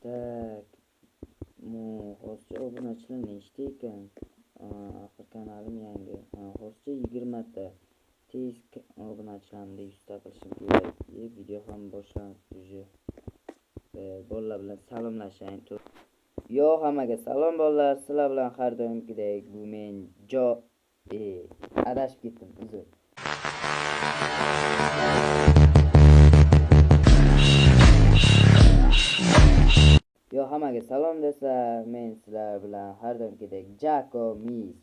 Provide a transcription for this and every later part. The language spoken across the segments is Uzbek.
Tak. Hozircha obunachilar nechta ekan? Axir kanalim yangi. Hozircha 20 ta. Tez obunachilarni 100 ta qilishim kerak. Video ham boshlandi уже. Bolalar bilan salomlashing. Yo, hammaga salom bolalar. Sizlar bilan har doimgidek bu men adashib ketdim, uzr. Yo, hammaga salom desa, men sizlar bilan har doimgidek Jako Miz.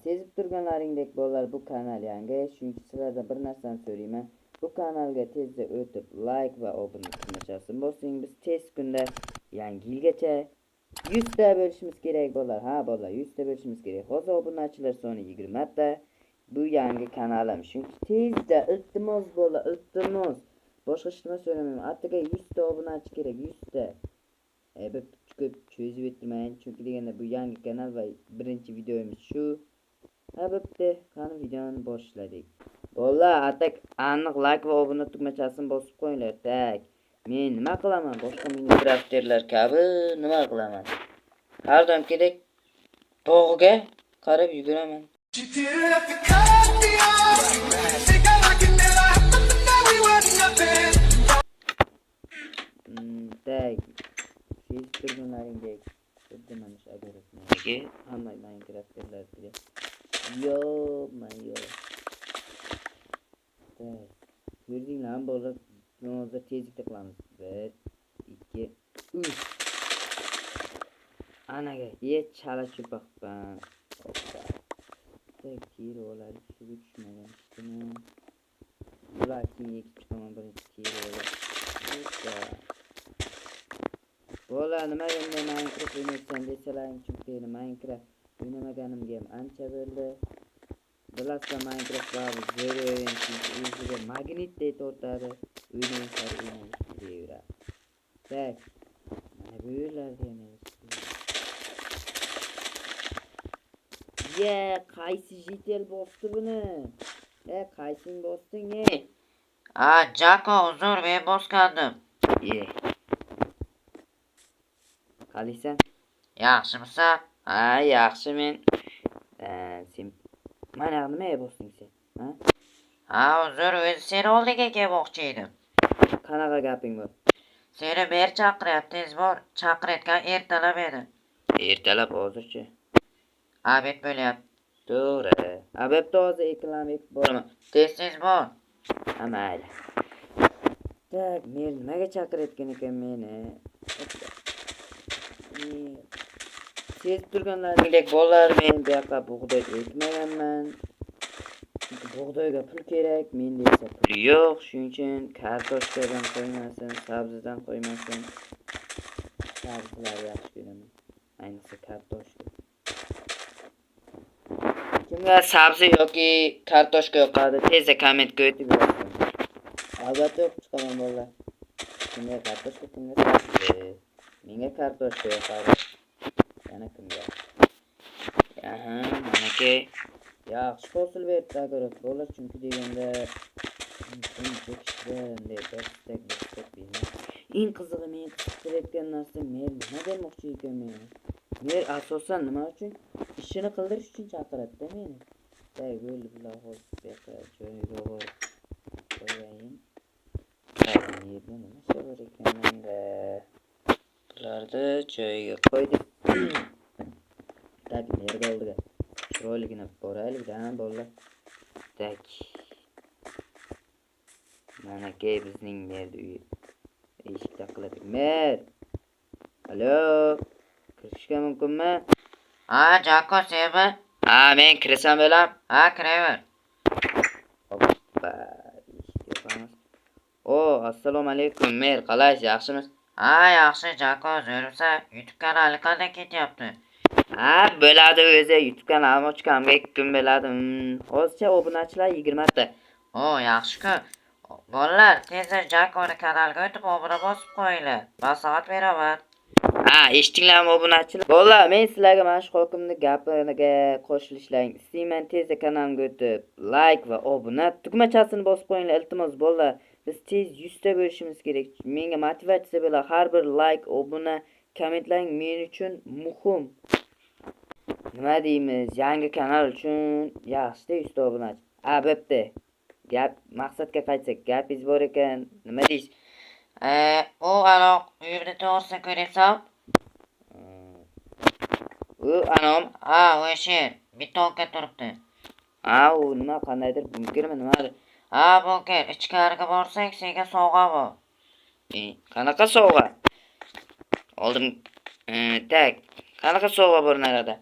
Sezib turganlaringdek bolalar, bu kanal yangi, chunki sizlardan bir narsani so'rayman. Bu kanalga tezda o'tib like va obuna tugmachasini bosing. Biz tez kunda yangi yilgacha 100 ta bo'lishimiz kerak bolalar. Bolalar, 100 ta bo'lishimiz kerak. Hozir obunachilar soni 20 ta. Bu yangi kanalim. Chunki tezda iltimos bolalar, iltimos. Boshqa hech nima so'ramayman. Attiga 100 ta obunachi kerak, 100 ta. Bir ko'p cho'zib o'tirmayman, chunki deganda bu yangi kanal va birinchi videomiz shu. Bo'pti, qani videoni boshladik. Bolalar, atak aniq like va obuna tugmachasini bosib qo'yinglar. Tak. Men nima qilaman? Boshqa Minecrafterlar kabi nima qilaman? Har doimgidek tog'ga qarab yuguraman. Tak. Siz turgunlaringdek xuddi mana shu algoritmaga hamma Minecrafterlar bilan. Yo. Tak. Ko'rdinglarmi bolalar? Hozir tezlikda qilamiz. 1 2 3. Anaga chala cho'paqman. Tak, terolar suvi tushmagan ishtimi. Bular keyin ekib chiqaman birinchi terolar. Bolalar, nima endi Minecraft o'ynaysan desalaring, chunki Minecraft o'ynamaganimga ham ancha bo'ldi. Bilasizlar, Minecraft ba'zi zo'r o'yin, chunki o'ziga magnitdek tortadi. O'ynayveradi. Tak. Mana bu yerlarda ham qaysi jitel bosdi buni? Qaysing bosding, Jako, uzr, men bosgandim. Qalisan? Yaxshimisan? Yaxshi men. Sen mana nimaga bosding sen? Uzr, o'zi seni oldiga kelmoqchi edim. Qanaqa gaping bor? Seni ber chaqiryapti, tez bor. Chaqirayotgan ertalab edi. Ertalab hozirchi? Abed bo'lyapti. To'g'ri. Abedda hozir ekib boraman. Tez bor. Mayli. Tak, men nimaga chaqirayotgan ekan meni? Siz turganlaringdek bolalar, men bu yoqqa bug'doy ekmaganman. Bug'doyga pul kerak, menda esa pul yo'q. Shuning uchun kartoshkadan qo'ymasin, sabzidan qo'ymasin. Sabzilar yaxshi ko'raman. Ayniqsa kartoshka. Kimga sabzi yoki kartoshka yoqadi, tezda kommentga yozib qo'ying. Albatta o'qib chiqaman bolalar. Kimga kartoshka, kimga sabzi. Menga kartoshka yoqadi. Yana kimga? Manaki yaxshi hosil berdi agar bolalar, chunki deganda eng qizig'i, men qiziqtirayotgan narsa men nima demoqchi ekanman. Men asosan nima uchun? Ishini qildirish uchun chaqiradi-da meni. Bo'ldi, bular hozir joyiga borib qo'yayim. Yerda nima bor ekan menda? Bularni joyiga qo'ydim. Tak, yerga oldiga chiroyligina boraylik-da bolalar. Tak. Mana bizning yerda uy. Eshik taqiladi. Mer. Alo. Kirishga mumkinmi? Jako, senmi? Men kirsam bo'lam. Kiraver. Hoppa. Eshik yopamiz. Assalomu alaykum. Mer, qalaysiz? Yaxshimisiz? Yaxshi, Jako, zo'rmisa? YouTube kanali qanday ketyapti? Bo'ladi o'zi. YouTube kanalim ochganimga 2 kun bo'ladi. Hozircha obunachilar 20 ta. Yaxshi-ku. Bolalar, tezda Jakoni kanaliga o'tib obuna bosib qo'yinglar. Maslahat beraman. Eshitdinglarmi obunachilar? Bolalar, men sizlarga mana shu hokimning gapiga qo'shilishlaring istayman. Tezda kanalimga o'tib like va obuna tugmachasini bosib qo'yinglar, iltimos bolalar. Biz tez 100 ta bo'lishimiz kerak. Menga motivatsiya bo'la har bir like, obuna, kommentlaring men uchun muhim. Nima deymiz? Yangi kanal uchun yaxshi 100 ta obunachi. Bo'pti. Gap maqsadga qaytsak, gapingiz bor ekan. Nima deysiz? U aloq uyimni to'g'risini ko'ryapsan? U anom. Ha, o'sha bitta o'nka turibdi. U nima qandaydir bunkermi nimadir? Ha, bunker. Ichkariga borsak, senga sovg'a bor. Qanaqa sovg'a? Oldim. Tak. Qanaqa sovg'a bor narada?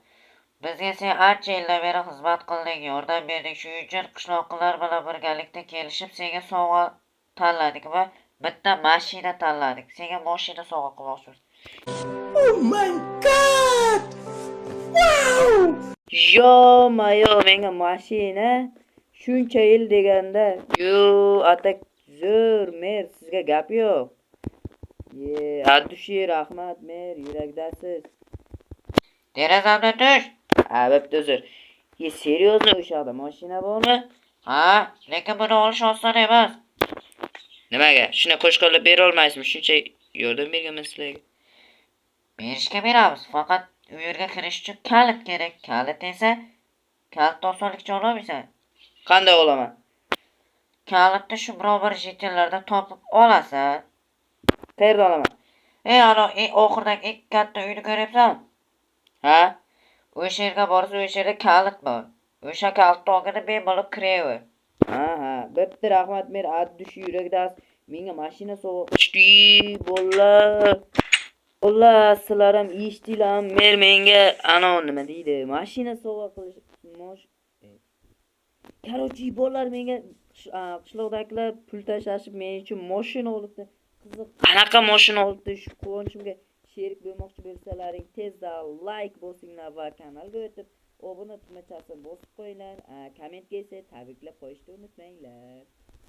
Bizga sen ancha yildan beri xizmat qilding, yordam berding. Shuning uchun qishloqlar bilan birgalikda kelishib senga sovg'a tanladik va bitta mashina tanladik. Senga mashina sovg'a qilmoqchimiz. Oh my god! Wow! Yo-mayo, menga mashina shuncha yil deganda, atak zo'r mer, sizga gap yo'q. Addushi rahmat mer, yurakdasiz. Derazamdan tush. Bo'pti uzr. Seriyozmi o'sha yoqda mashina bormi? Ha, lekin buni olish oson emas. Nimaga? Shuni qo'shqo'llab bera olmaysizmi? Shuncha yordam berganman sizlarga. Berishga beramiz, faqat u yerga kirish uchun kalit kerak. Kalit esa kalitni osonlikcha ololmaysan. Qanday olaman? Kalitni shu biror bir jetellardan topib olasan. Qayerda olaman? Oxirdagi eng katta uyni ko'ryapsan? Ha? O'sha yerga borsa, o'sha yerda kalit bor. O'sha kalitni olganda bemalol kiraver. Ha, bo'pti, rahmat mer, addushi yurakdas. Menga mashina sovg'a qilishdi, bollar. Xullas, sizlar ham eshitdinglarmi? Mer menga nima deydi? Mashina sovg'a qilish. Короче, bollar menga qishloqdagilar pul tashlashib men uchun mashina olibdi. Qiziq, qanaqa mashina olibdi? Shu quvonchimga sherik bo'lmoqchi bo'lsalaring, tezda like bosinglar va kanalga o'tib, obuna tugmachasini bosib qo'yinglar. Kommentga esa tabriklab qo'yishni unutmanglar.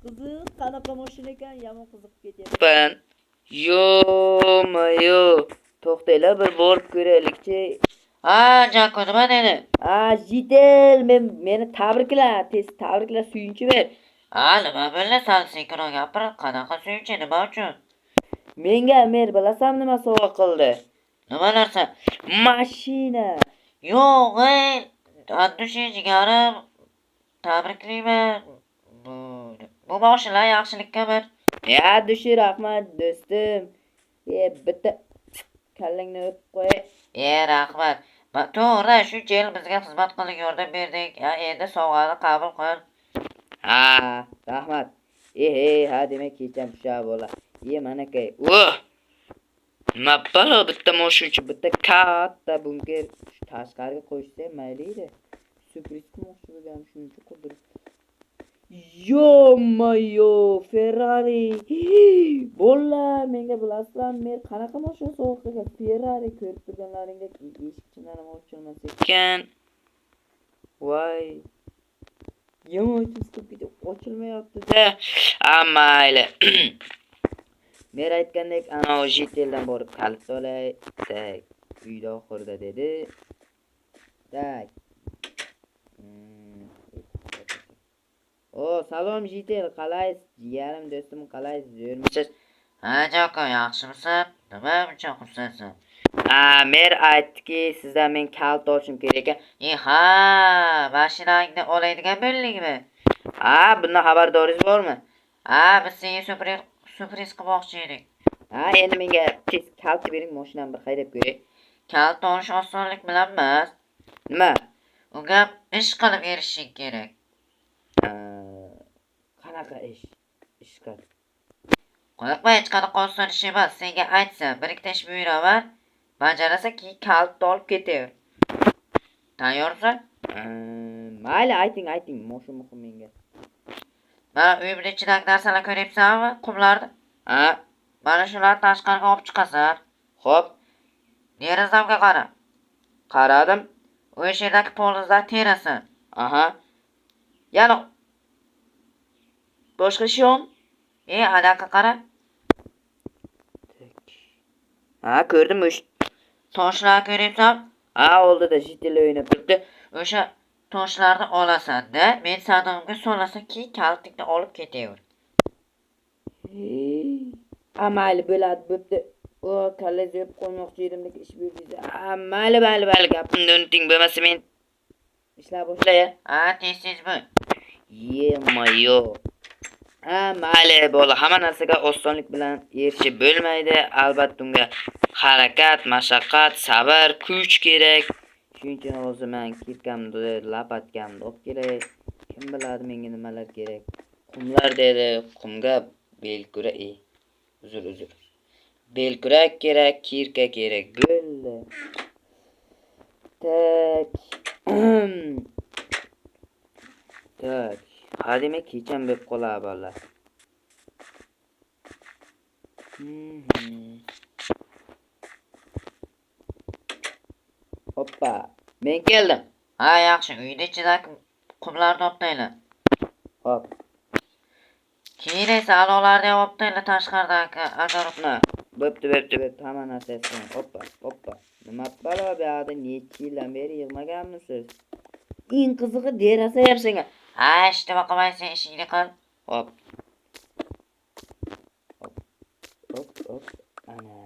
Qiziq, qanaqa mashina ekan? Yomon qiziqib ketyapman. Yo-mayo. To'xtanglar, bir borib ko'raylikchi. Jako nima dedi? Jitel, meni tabrikla, tez tabrikla, suyunchi ber. Nima bo'ldi? Sal sekinroq gapir. Qanaqa suyunchi, nima uchun? Menga mer bilasan nima sovg'a qildi? Nima narsa? Mashina. Yo'q, Addushi jigarim, tabriklayman. Bu mashinalar yaxshilikka bir. Addushi rahmat do'stim. Bitta kallangni o'pib qo'y. Rahmat. To'g'ri, shuncha yil bizga xizmat qilib yordam berdik. Endi sovg'ani qabul qil. Rahmat. Ha demak kecham sha bo'la. Manakay. Nima balo bitta mashina, bitta katta bunker tashqariga qo'yishsa mayli edi. Surpriz qilmoqchi bo'lgan shuncha qildirib. Yo-mayo, Ferrari. Bollar, menga bilasizlarmi, men qanaqa mashina sovg'a qilgan? Ferrari ko'rib turganlaringdek eshikchidan ham ochilmas ekan. Voy. Yomon chiqib ketib ochilmayapti-da. Mayli. Men aytgandek, jeteldan borib kalit olay. Tak, uyda oxirida dedi. Tak. Salom jetel, qalaysiz? Jigarim, do'stim, qalaysiz? Zo'rmisiz? Jako, yaxshimisan? Nima uchun xursandsan? Mer aytdiki, sizdan men kalit olishim kerak ekan. Mashinangni oladigan bo'ldingmi? Bundan xabardoringiz bormi? Biz senga surpriz qilmoqchi edik. Endi menga tez kalit bering, mashinamni bir haydab ko'ray. Kalit olish osonlik bilan emas. Nima? Unga ish qilib erishishing kerak. Qanaqa ish? Ish qil. Qo'rqma, hech qanaqa oson ish emas. Senga aytsam, bir ikkita ish buyuraman. Bajarasa keyin kalitni olib ketaver. Tayyorsan? Mayli, ayting, mashina muhim menga. Mana uyimni ichidagi narsalar ko'ryapsanmi? Qumlarni. Mana shularni tashqariga olib chiqasan. Xo'p. Derazamga qara. Qaradim. O'sha yerdagi polizlarni terasan. Yana boshqa ish yo'qmi? Anaqa qara. Ko'rdim o'sha Toshlar ko'ryapsan? oldida jetel o'ynab turibdi. O'sha toshlarni olasan-da, men sadomga solasam, keyin kalitingni olib ketaver. Mayli bo'ladi, bo'pti. O, kalla yeb qo'ymoqchi edimlik ish buyurdingiz. Mayli, gapimni unuting, bo'lmasa men ishlab boshlay. Tez bo'l. Yemayo. Mayli, bola, hamma narsaga osonlik bilan erishib bo'lmaydi. Albatta unga harakat, mashaqqat, sabr, kuch kerak. Shuning uchun hozir men kirkamni, lapatkamni olib kelay. Kim biladi menga nimalar kerak? Qumlar dedi, qumga belkura, uzr. Belkurak kerak, kirka kerak. Bo'ldi. Tak. Hademe kecham bo'lib qoladi bola. Hoppa, men keldim. Yaxshi, uyda ichidagi qumlarni olib tayla. Hop. Keyin esa alolarni olib tayla tashqaridagi agarofni. Bo'pti. Hamma narsasini. Hoppa. Nima balo bu yerda necha yildan beri yig'maganmisiz? Eng qizig'i deraza yapsanga. Ishtima qilmaysan, ishingni qil. Hop. Ana.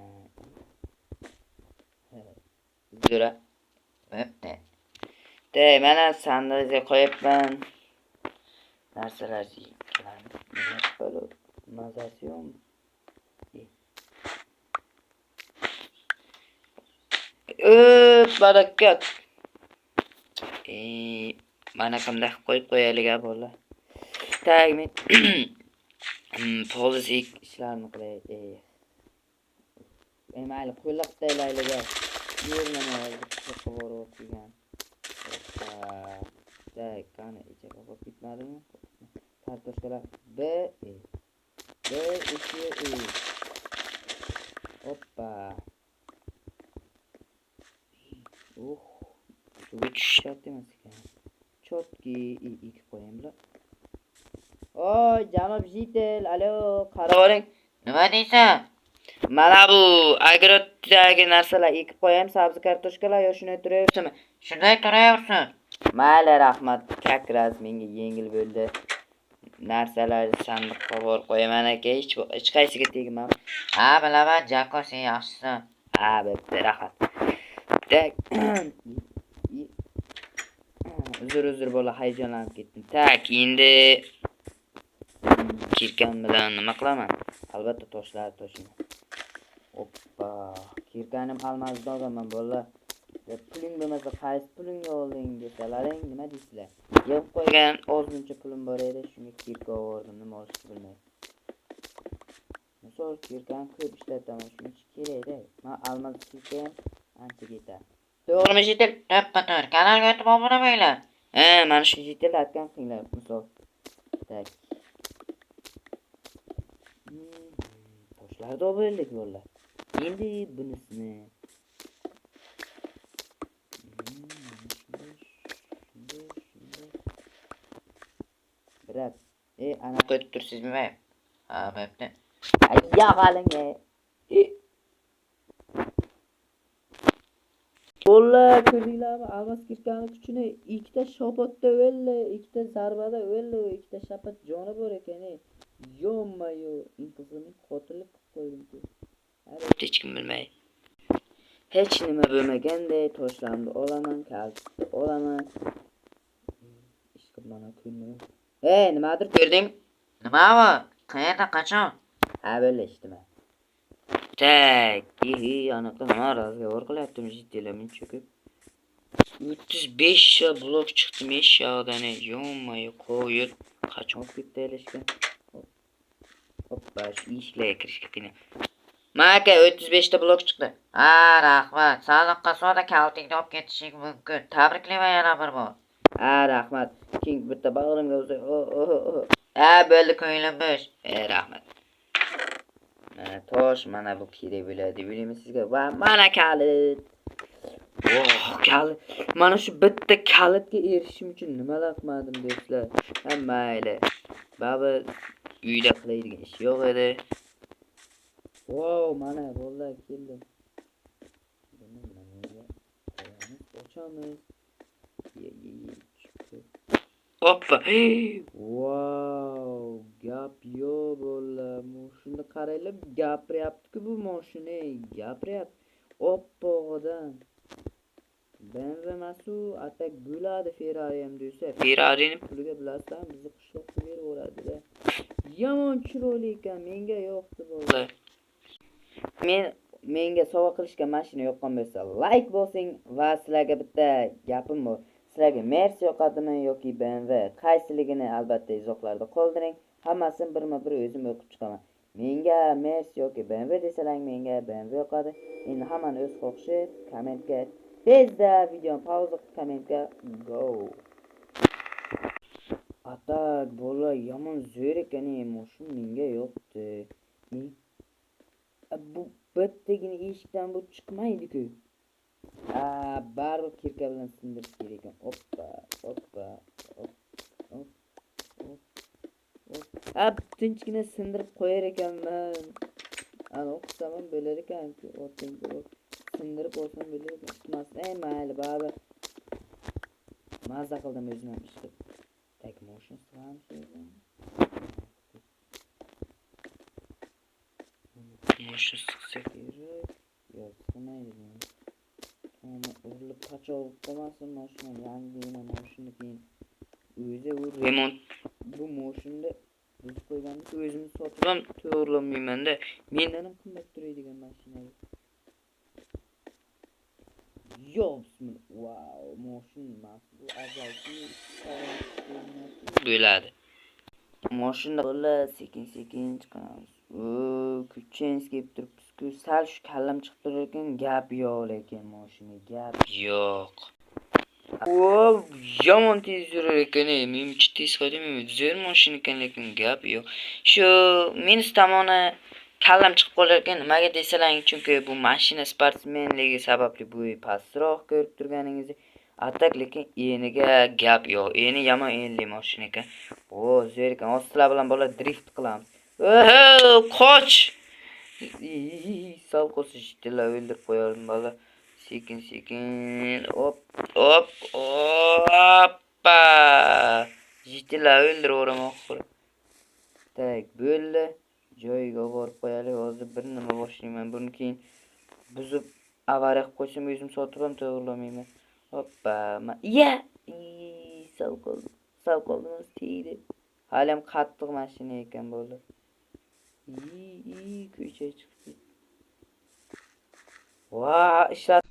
Zura. Bo'pti. Mana sandiqga qo'yibman. Narsalar yig'iladi. Mazasi yo'qmi? Barakat. Mana qanday qo'yib qo'yaylik bola. Tak, men politik ishlarni qilay. Mayli, qo'llab taylaylik. Yerni hozir qilib o'tgan. Tak, qani ichaga qo'yib bitmadimi? Kartoshkalar B. Hoppa. Suvga tushyapti emas ekan. Chotki ikki qo'yaymi? Janob Jitel, alo, qaravering. Nima deysan? Mana bu agrotdagi narsalar ekib qo'yam, sabzi kartoshkalar yoshini turaversinmi? Shunday turaversin. Mayli, rahmat. Kakras menga yengil bo'ldi. Narsalarni sandiqqa borib qo'yaman aka, hech qaysiga tegmam. Bilaman, Jako, sen yaxshisan. Bo'pti, rahmat. Tak. Uzr bola, hayajonlanib ketdim. Tak, endi kirkan bilan nima qilaman? Albatta toshlarni to'shaman. Hoppa, kirkanim almazda odaman bola. Puling bo'lmasa qaysi pulingni olding desalaring, nima deysizlar? Yeb qo'ygan ozmuncha pulim bor edi, shunga kirka oldim, nima olishni bilmayman. Misol kirkan ko'p ishlataman, shuning uchun kerak-da. Men almaz kirka ham ancha ketadi. To'g'rimi Jitel? To'ppa-to'g'ri. Kanalga o'tib obuna bo'ling. Mana shu Jitel aytgan qilinglar, misol. Tak. Toshlarni olib bo'ldik bolalar. Endi bunisini Birat. Ana qo'yib tursizmi? Bo'pti. Yog'alinga. Bolla ko'ringlarmi? Almas kirkani kuchini ikkita shopotda o'ldi, ikkita zarbada o'ldi, ikkita shapat joni bor ekan. Yo'mayo, inqizining qotillik qilib qo'ydim. Hech kim bilmaydi. Hech nima bo'lmaganday toshlarni olaman, kaltni olaman. Ishqib mana kunni. Nimadir ko'rding? Nima bu? Qayerda, qachon? Bo'ldi eshitdim. Tak, aniq nima razgovor qilyaptim Jitelamin cho'kib. 35 ta blok chiqdi meshog'dan. Yo'mayo, qo'yib qachon ketdalashgan. Hoppa, shu ishlarga kirishga qiyin. Maka 35 ta blok chiqdi. Rahmat. Saliqqa soda kaltingni olib ketishing mumkin. Tabriklayman yana bir bor. Rahmat. King bitta bag'rimga o'zi. Bo'ldi, ko'nglim bo'sh. Rahmat. Tosh mana bu kerak bo'ladi. Bilmayman sizga. Va mana kalit. Kalit. Mana shu bitta kalitga erishishim uchun nimalar qilmadim do'stlar. Mayli. Baba uyda qiladigan ish yo'q edi. Mana bolalar keldi. Ochamiz. Hoppa. Gap yo'q bolalar. Mushu Shunda qaraylar, gapiryapti-ku bu mashina, gapiryapti. Oppo'g'idan. BMW masu atak bo'ladi Ferrari ham desa. Ferrari'ni puliga bilasizlar, bizni qishloqqa berib yuboradi-da. Yomon chiroyli ekan, menga yoqdi bo'ldi. Menga sovg'a qilishga mashina yoqqan bo'lsa, like bosing va sizlarga bitta gapim bor. Sizlarga Mercedes yoqadimi yoki BMW? Qaysiligini albatta izohlarda qoldiring. Hammasini birma-bir o'zim o'qib chiqaman. Menga Mercedes yoki BMW desalang, menga BMW yoqadi. Endi hammani o'z xohishi, kommentga tezda videoni pauza qilib kommentga go. Atak bola yomon zo'r ekan, mashina menga yoqdi. Bu bittagina eshikdan bu chiqmaydi-ku. Baribir kirka bilan sindirish kerak ekan. Hoppa. Tinchgina sindirib qo'yar ekanman. Ana o'qisam ham bo'lar ekan-ku. Sindirib olsam bo'lar ekan. Chiqmasdan mayli, baribir. Mazza qildim o'zim ham ishqib. Tak motion sig'amiz. Motion sig'sak kerak. Yo'q, sig'maydi. Urilib qacha olib qolmasin mashina, yangigina mashina keyin o'zi remont bu mashinada biz qo'yganmiz, o'zimiz sotib ham to'g'rilamayman-da. Mendan ham qimmat turadigan mashina. Yo, bismillah. Wow, mashina bu ajoyib bo'ladi. Mashina bo'la sekin-sekin chiqamiz. Kuchens kelib turibsiz-ku, sal shu kallam chiqib turar ekan, gap yo'q lekin mashina gap yo'q. Yomon tez yurar ekan, menimcha tez haydayman, zo'r mashina ekan lekin gap yo'q. Shu minus tomoni kallam chiqib qolar ekan, nimaga desalang, chunki bu mashina sportsmenligi sababli bo'yi pastroq ko'rib turganingizni. Atak lekin eniga gap yo'q. Eni yomon enli mashina ekan. Zo'r ekan. Sizlar bilan bola drift qilamiz. Qoch! Sal qo'sishdilar, o'ldirib qo'yardim bola. Sekin-sekin. Hoppa! Jitdilar, o'ldirib o'raman oxiri. Tak, bo'ldi. Joyiga borib qo'yaylik. Hozir bir nima boshlayman. Buni keyin buzib avariya qilib qo'ysam, o'zim sotib ham to'g'rilamayman. Hoppa. Sal qoldim, tegdi. Hali ham qattiq mashina ekan bo'ldi. Ko'chaga chiqdi. Ishlat.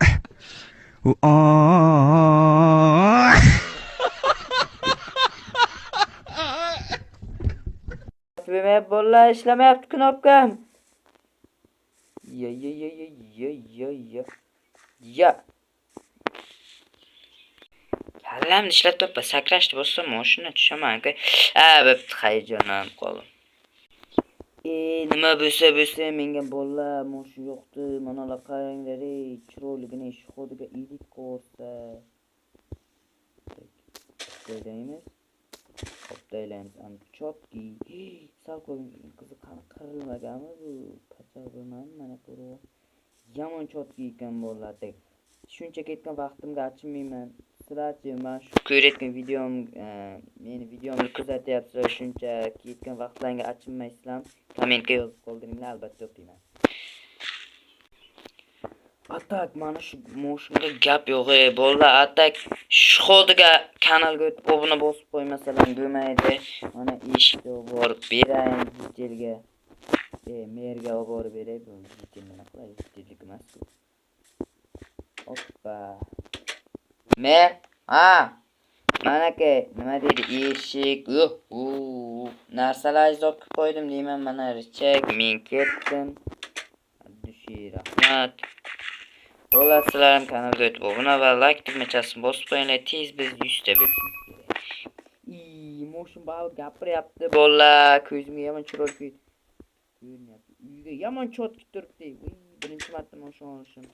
Bolalar ishlamayapti knopkam. Ya. Kallamni ishlatib sakrashdi bo'lsa, mashina tushaman aka. Bo'pti, hayajonlanib qoldim. Nima bo'lsa, menga bolalar mashina yo'qdi. Manalar qaranglar, chiroyligini shu xodiga edit qo'ysa. Qo'ydaymiz. Qopdaylaymiz. Chotki. Sal qizi qirilmaganmi bu? Qachon bilmadim, mana ko'rib. Yomon chotki ekan bolalardek. Shuncha ketgan vaqtimga achinmayman. Sizlarchi men shu ko'rayotgan videom, meni videomni kuzatyapsizlar, shuncha ketgan vaqtlarga achinmaysizlar. Kommentga yozib qoldiringlar, albatta o'qiyman. Atak, mana shu mashinaga gap yo'q, bolalar. Atak shu xodiga kanalga o'tib obuna bosib qo'ymasalar bo'lmaydi. Mana eshikda borib berayin detailga. Merga olib borib beray, bu detail nima qiladi? Detaillik emas-ku. Hoppa. Mer, manaka, nima deydi? Eshik. Narsalar izoh qilib qo'ydim deyman, mana richak, men ketdim. Dushi, rahmat. Bo'lasizlar ham kanalga o'tib obuna va like tugmachasini bosib qo'yinglar, tez biz 100 ta bo'lishimiz kerak. Motion bal gapiryapti, bolalar, ko'zimga yomon chiroyli ko'rinyapti. Uyga yomon chotki turibdi. Birinchi marta motion olishim.